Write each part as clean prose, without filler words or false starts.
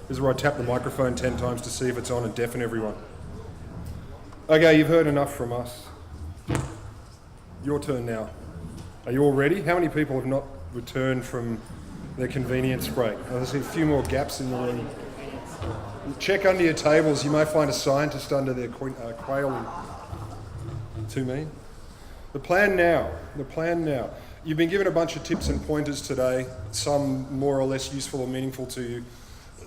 This is where I tap the microphone 10 times to see if it's on and deafen everyone. Okay, you've heard enough from us. Your turn now. Are you all ready? How many people have not returned from their convenience break? I see a few more gaps in the room. Check under your tables. You may find a scientist under there quailing. Too mean? The plan now. You've been given a bunch of tips and pointers today, some more or less useful or meaningful to you.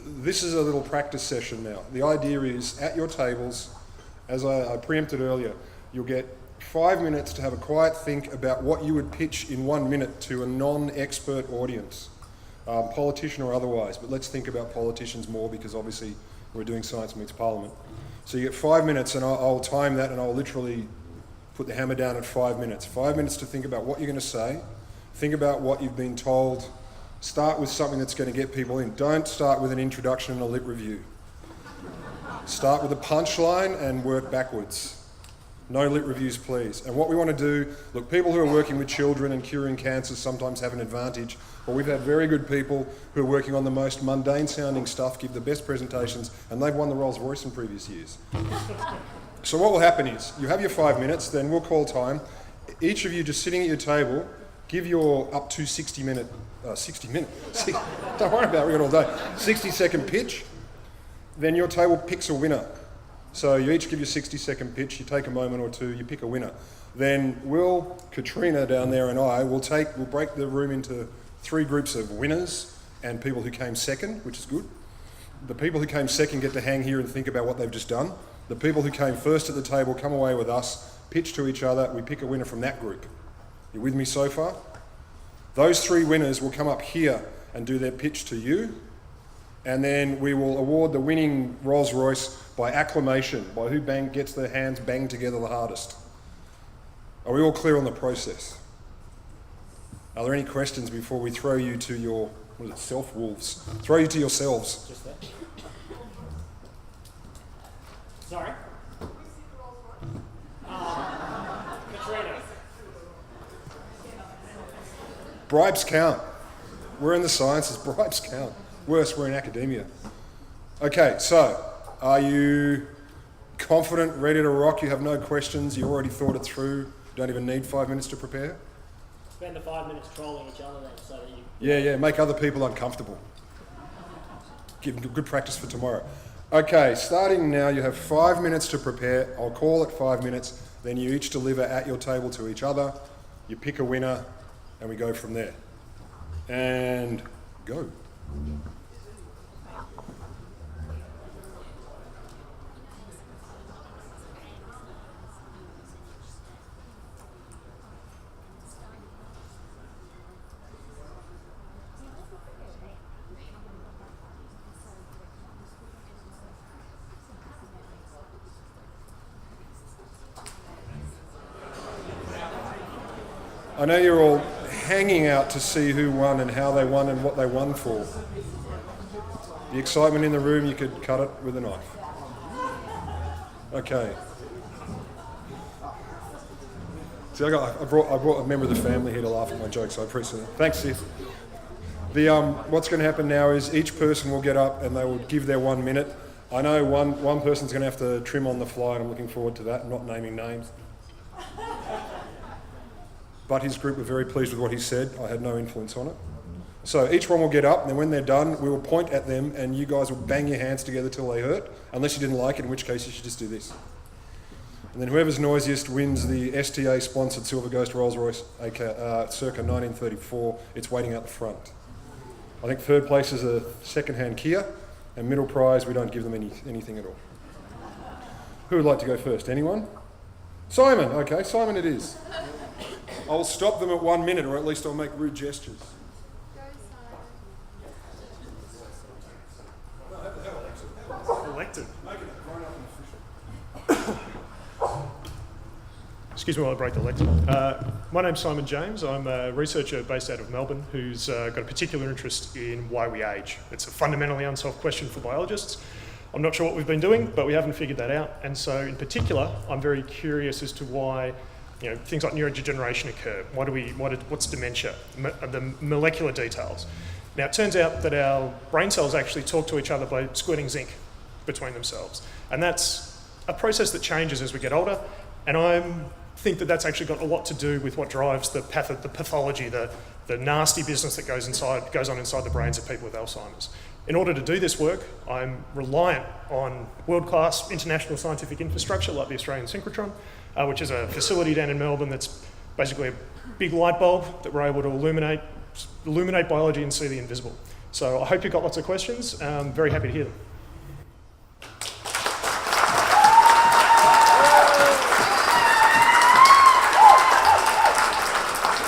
This is a little practice session now. The idea is, at your tables, as I preempted earlier, you'll get 5 minutes to have a quiet think about what you would pitch in 1 minute to a non-expert audience, politician or otherwise, but let's think about politicians more because obviously we're doing Science Meets Parliament. So you get 5 minutes and I'll time that and I'll literally put the hammer down at 5 minutes. 5 minutes to think about what you're going to say, think about what you've been told, start with something that's going to get people in. Don't start with an introduction and a lit review. Start with a punchline and work backwards. No lit reviews, please. And what we want to do, look, people who are working with children and curing cancer sometimes have an advantage, but we've had very good people who are working on the most mundane sounding stuff, give the best presentations, and they've won the Rolls Royce in previous years. So what will happen is, you have your 5 minutes, then we'll call time. Each of you just sitting at your table, give your up to 60 minute, don't worry about it, we've got all day, 60-second pitch. Then your table picks a winner. So you each give your 60-second pitch, you take a moment or two, you pick a winner. Then Will, Katrina down there and I will break the room into 3 groups of winners and people who came second, which is good. The people who came second get to hang here and think about what they've just done. The people who came first at the table come away with us, pitch to each other, we pick a winner from that group. You with me so far? Those 3 winners will come up here and do their pitch to you, and then we will award the winning Rolls Royce by acclamation, by who gets their hands banged together the hardest. Are we all clear on the process? Are there any questions before we throw you to your, self-wolves? Throw you to yourselves. Just that. Sorry? Katrina. Bribes count. We're in the sciences, bribes count. Worse, we're in academia. Okay, so are you confident, ready to rock? You have no questions, you already thought it through, don't even need 5 minutes to prepare? Spend the 5 minutes trolling each other then so that you... Yeah, make other people uncomfortable. Give them good practice for tomorrow. Okay, starting now, you have 5 minutes to prepare. I'll call it 5 minutes, then you each deliver at your table to each other, you pick a winner, and we go from there. And go. I know you're all hanging out to see who won and how they won and what they won for. The excitement in the room, you could cut it with a knife. Okay. See, I brought a member of the family here to laugh at my jokes, so I appreciate it. Thanks, Sith. What's going to happen now is each person will get up and they will give their 1 minute. I know one person's going to have to trim on the fly, and I'm looking forward to that. I'm not naming names. But his group were very pleased with what he said. I had no influence on it. So each one will get up, and then when they're done, we will point at them, and you guys will bang your hands together till they hurt, unless you didn't like it, in which case you should just do this. And then whoever's noisiest wins the STA-sponsored Silver Ghost Rolls Royce, circa 1934. It's waiting out the front. I think third place is a second-hand Kia, and middle prize, we don't give them anything at all. Who would like to go first? Anyone? Simon. Okay, Simon it is. I'll stop them at 1 minute, or at least I'll make rude gestures. Elected. Excuse me while I break the lectern. My name's Simon James. I'm a researcher based out of Melbourne who's got a particular interest in why we age. It's a fundamentally unsolved question for biologists. I'm not sure what we've been doing, but we haven't figured that out. And so in particular, I'm very curious as to why things like neurodegeneration occur. What's dementia? The molecular details. Now, it turns out that our brain cells actually talk to each other by squirting zinc between themselves. And that's a process that changes as we get older. And I think that that's actually got a lot to do with what drives the pathology, the nasty business that goes on inside the brains of people with Alzheimer's. In order to do this work, I'm reliant on world-class international scientific infrastructure like the Australian Synchrotron, which is a facility down in Melbourne that's basically a big light bulb that we're able to illuminate biology and see the invisible. So I hope you've got lots of questions. I'm very happy to hear them.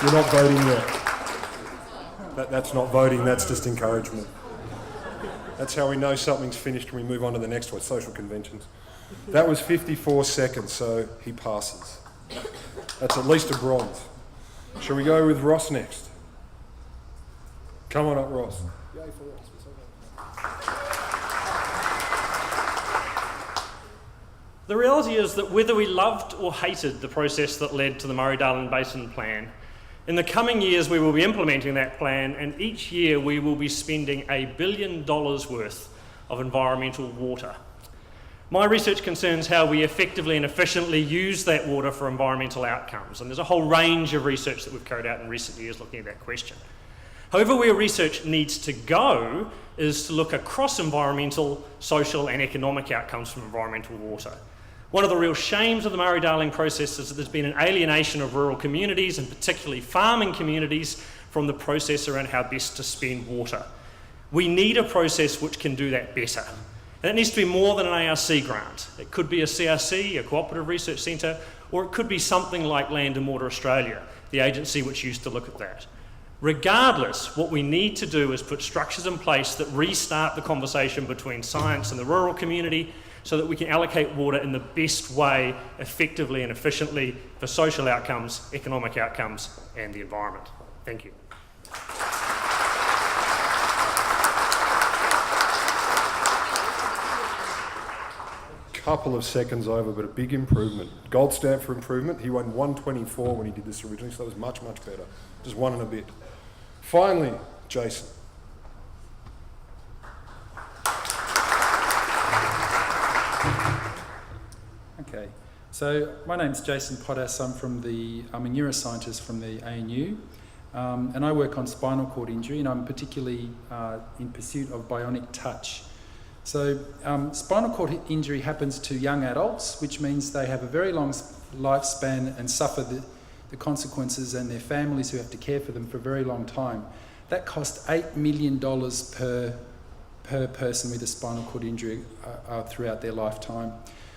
You're not voting yet. That's not voting, that's just encouragement. That's how we know something's finished when we move on to the next one, social conventions. That was 54 seconds, so he passes. That's at least a bronze. Shall we go with Ross next? Come on up, Ross. The reality is that whether we loved or hated the process that led to the Murray-Darling Basin Plan, in the coming years we will be implementing that plan, and each year we will be spending $1 billion worth of environmental water. My research concerns how we effectively and efficiently use that water for environmental outcomes, and there's a whole range of research that we've carried out in recent years looking at that question. However, where research needs to go is to look across environmental, social and economic outcomes from environmental water. One of the real shames of the Murray-Darling process is that there's been an alienation of rural communities, and particularly farming communities, from the process around how best to spend water. We need a process which can do that better. And it needs to be more than an ARC grant. It could be a CRC, a cooperative research centre, or it could be something like Land and Water Australia, the agency which used to look at that. Regardless, what we need to do is put structures in place that restart the conversation between science and the rural community so that we can allocate water in the best way, effectively and efficiently, for social outcomes, economic outcomes, and the environment. Thank you. Couple of seconds over, but a big improvement. Gold stamp for improvement. He won 124 when he did this originally, so that was much, much better. Just one and a bit. Finally, Jason. Okay, so my name's Jason Pradas. I'm a neuroscientist from the ANU, and I work on spinal cord injury, and I'm particularly in pursuit of bionic touch. So spinal cord injury happens to young adults, which means they have a very long lifespan and suffer the consequences, and their families who have to care for them for a very long time. That costs $8 million per person with a spinal cord injury throughout their lifetime.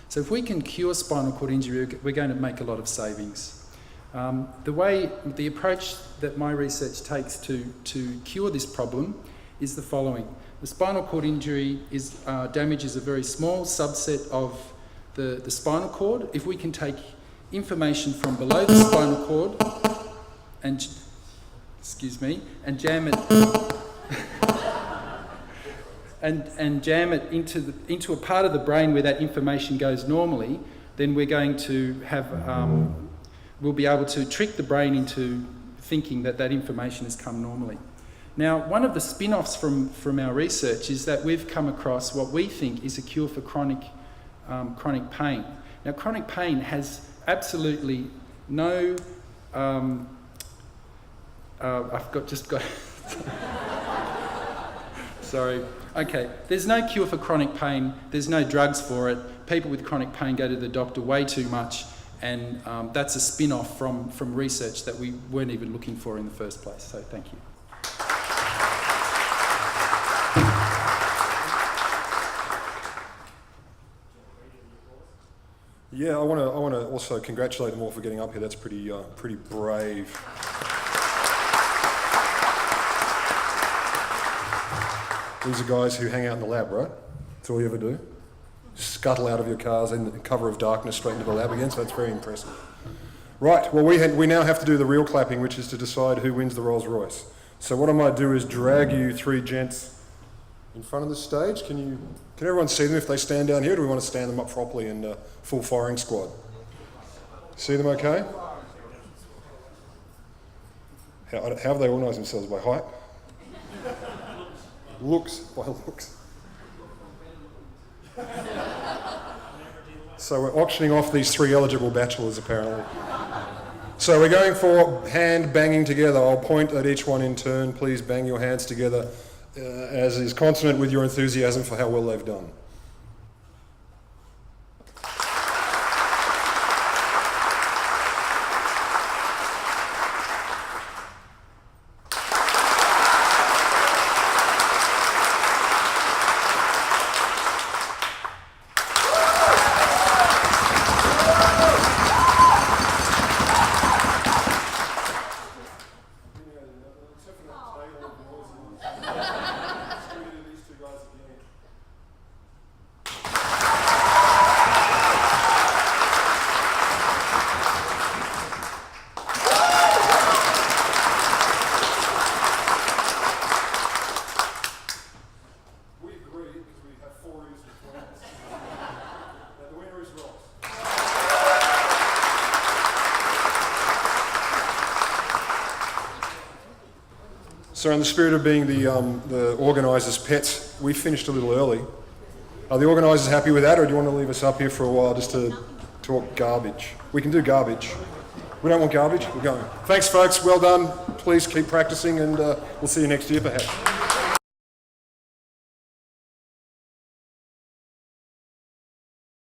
So if we can cure spinal cord injury, we're going to make a lot of savings. The approach that my research takes to cure this problem is the following. The spinal cord injury damages a very small subset of the spinal cord. If we can take information from below the spinal cord and jam it and jam it into a part of the brain where that information goes normally, then we're going to have we'll be able to trick the brain into thinking that information has come normally. Now, one of the spin-offs from our research is that we've come across what we think is a cure for chronic pain. Now, chronic pain has absolutely no... Sorry. Okay, there's no cure for chronic pain. There's no drugs for it. People with chronic pain go to the doctor way too much, and that's a spin-off from research that we weren't even looking for in the first place. So thank you. Yeah, I want to also congratulate them all for getting up here. That's pretty brave. These are guys who hang out in the lab, right? That's all you ever do. Scuttle out of your cars in the cover of darkness straight into the lab again. So that's very impressive. Right. Well, we now have to do the real clapping, which is to decide who wins the Rolls Royce. So what I might do is drag you three gents in front of the stage. Can everyone see them if they stand down here? Or do we want to stand them up properly in full firing squad? See them okay? How have they organised themselves? By height? looks, by looks. So we're auctioning off these 3 eligible bachelors apparently. So we're going for hand banging together. I'll point at each one in turn. Please bang your hands together as is consonant with your enthusiasm for how well they've done. So in the spirit of being the organisers' pets, we finished a little early. Are the organisers happy with that, or do you want to leave us up here for a while just to talk garbage? We can do garbage. We don't want garbage? We're going. Thanks, folks. Well done. Please keep practising, and we'll see you next year, perhaps.